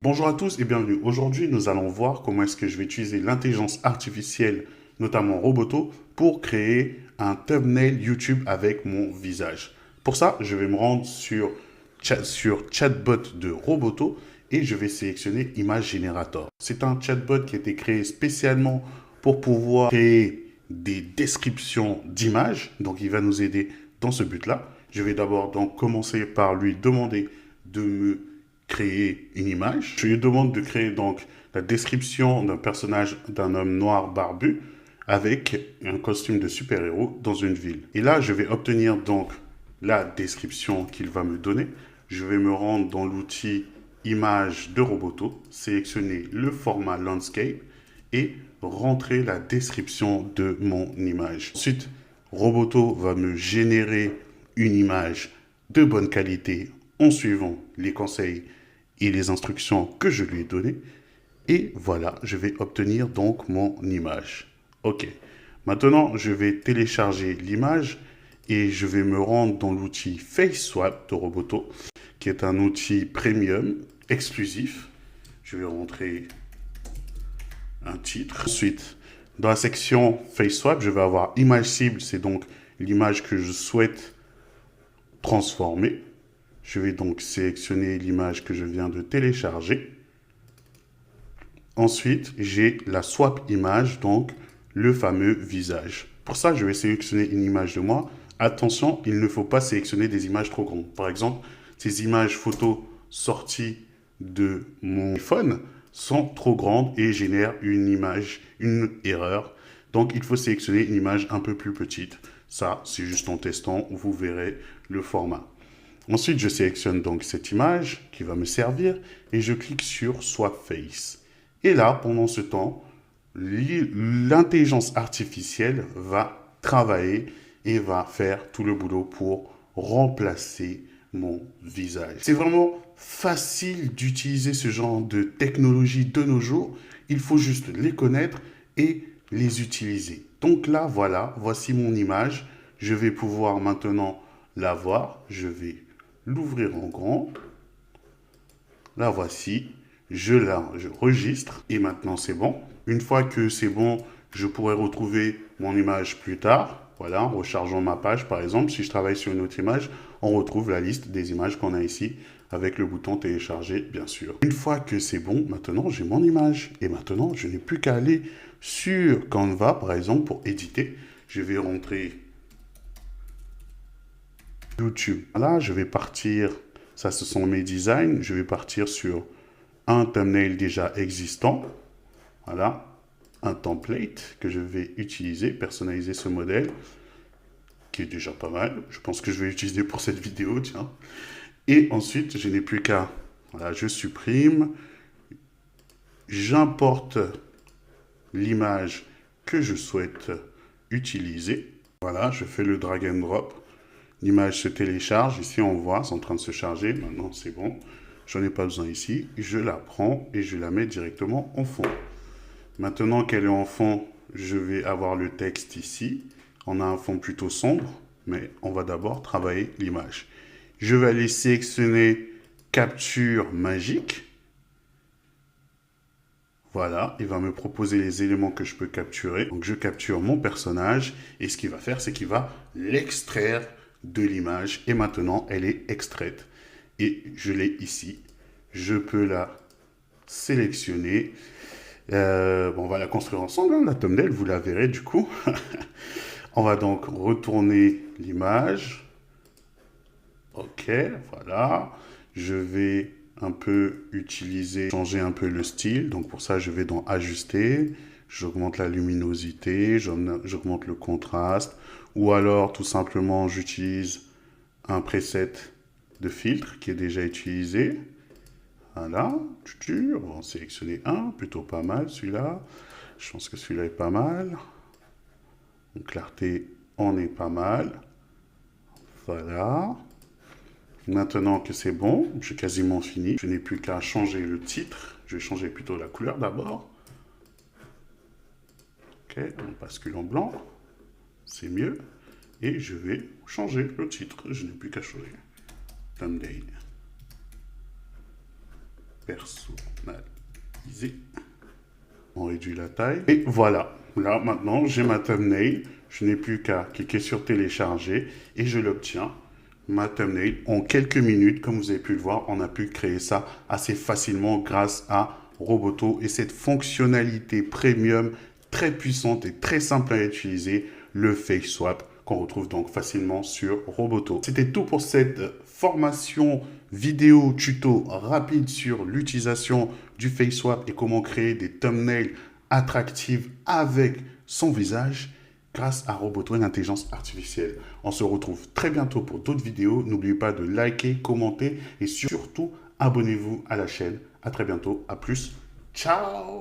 Bonjour à tous et bienvenue. Aujourd'hui, nous allons voir comment est-ce que je vais utiliser l'intelligence artificielle, notamment Roboto, pour créer un thumbnail YouTube avec mon visage. Pour ça, je vais me rendre sur chatbot de Roboto et je vais sélectionner Image Generator. C'est un chatbot qui a été créé spécialement pour pouvoir créer des descriptions d'images. Donc, il va nous aider dans ce but-là. Je vais d'abord donc commencer par lui demander de me créer une image. Je lui demande de créer donc la description d'un personnage d'un homme noir barbu avec un costume de super-héros dans une ville. Et là, je vais obtenir donc la description qu'il va me donner. Je vais me rendre dans l'outil image de Roboto, sélectionner le format landscape et rentrer la description de mon image. Ensuite, Roboto va me générer une image de bonne qualité en suivant les conseils et les instructions que je lui ai données. Et voilà, je vais obtenir donc mon image. Ok. Maintenant, je vais télécharger l'image et je vais me rendre dans l'outil FaceSwap de Roboto, qui est un outil premium exclusif. Je vais rentrer un titre. Ensuite, dans la section FaceSwap, je vais avoir image cible, c'est donc l'image que je souhaite transformer. Je vais donc sélectionner l'image que je viens de télécharger. Ensuite, j'ai la swap image, donc le fameux visage. Pour ça, je vais sélectionner une image de moi. Attention, il ne faut pas sélectionner des images trop grandes. Par exemple, ces images photos sorties de mon iPhone sont trop grandes et génèrent une image, une erreur. Donc, il faut sélectionner une image un peu plus petite. Ça, c'est juste en testant, vous verrez le format. Ensuite, je sélectionne donc cette image qui va me servir et je clique sur Swap Face. Et là, pendant ce temps, l'intelligence artificielle va travailler et va faire tout le boulot pour remplacer mon visage. C'est vraiment facile d'utiliser ce genre de technologie de nos jours. Il faut juste les connaître et les utiliser. Donc là, voilà, voici mon image. Je vais pouvoir maintenant la voir. Je vais l'ouvrir en grand. La voici. Je registre et maintenant c'est bon. Une fois que c'est bon, je pourrai retrouver mon image plus tard. Voilà, en rechargeant ma page par exemple. Si je travaille sur une autre image, on retrouve la liste des images qu'on a ici avec le bouton télécharger, bien sûr. Une fois que c'est bon, maintenant j'ai mon image. Et maintenant, je n'ai plus qu'à aller sur Canva par exemple pour éditer. Je vais rentrer YouTube. Là, je vais partir, ça ce sont mes designs, je vais partir sur un thumbnail déjà existant. Voilà, un template que je vais utiliser, personnaliser ce modèle, qui est déjà pas mal. Je pense que je vais l'utiliser pour cette vidéo, tiens. Et ensuite, je n'ai plus qu'à, voilà, je supprime, j'importe l'image que je souhaite utiliser. Voilà, je fais le drag and drop. L'image se télécharge. Ici, on voit, c'est en train de se charger. Maintenant, c'est bon. J'en ai pas besoin ici. Je la prends et je la mets directement en fond. Maintenant qu'elle est en fond, je vais avoir le texte ici. On a un fond plutôt sombre, mais on va d'abord travailler l'image. Je vais aller sélectionner capture magique. Voilà, il va me proposer les éléments que je peux capturer. Donc, je capture mon personnage et ce qu'il va faire, c'est qu'il va l'extraire de l'image. Et maintenant, elle est extraite. Et je l'ai ici. Je peux la sélectionner. Bon, on va la construire ensemble, hein, la thumbnail, vous la verrez du coup. On va donc retourner l'image. Ok, voilà. Je vais un peu utiliser, changer un peu le style. Donc pour ça, je vais dans Ajuster. J'augmente la luminosité, j'augmente le contraste. Ou alors, tout simplement, j'utilise un preset de filtre qui est déjà utilisé. Voilà, on va en sélectionner un, plutôt pas mal celui-là. Je pense que celui-là est pas mal. Donc, clarté, on est pas mal. Voilà. Maintenant que c'est bon, j'ai quasiment fini. Je n'ai plus qu'à changer le titre. Je vais changer plutôt la couleur d'abord. Ok, on bascule en blanc. C'est mieux. Et je vais changer le titre. Je n'ai plus qu'à changer. Thumbnail. personnalisé. On réduit la taille. Et voilà. Là, maintenant, j'ai ma thumbnail. Je n'ai plus qu'à cliquer sur télécharger et je l'obtiens. Ma thumbnail en quelques minutes. Comme vous avez pu le voir, on a pu créer ça assez facilement grâce à Roboto et cette fonctionnalité premium très puissante et très simple à utiliser, le Face Swap, qu'on retrouve donc facilement sur Roboto. C'était tout pour cette formation vidéo tuto rapide sur l'utilisation du Face Swap et comment créer des thumbnails attractifs avec son visage grâce à Roboto et l'intelligence artificielle. On se retrouve très bientôt pour d'autres vidéos. N'oubliez pas de liker, commenter et surtout abonnez-vous à la chaîne. À très bientôt. À plus. Ciao.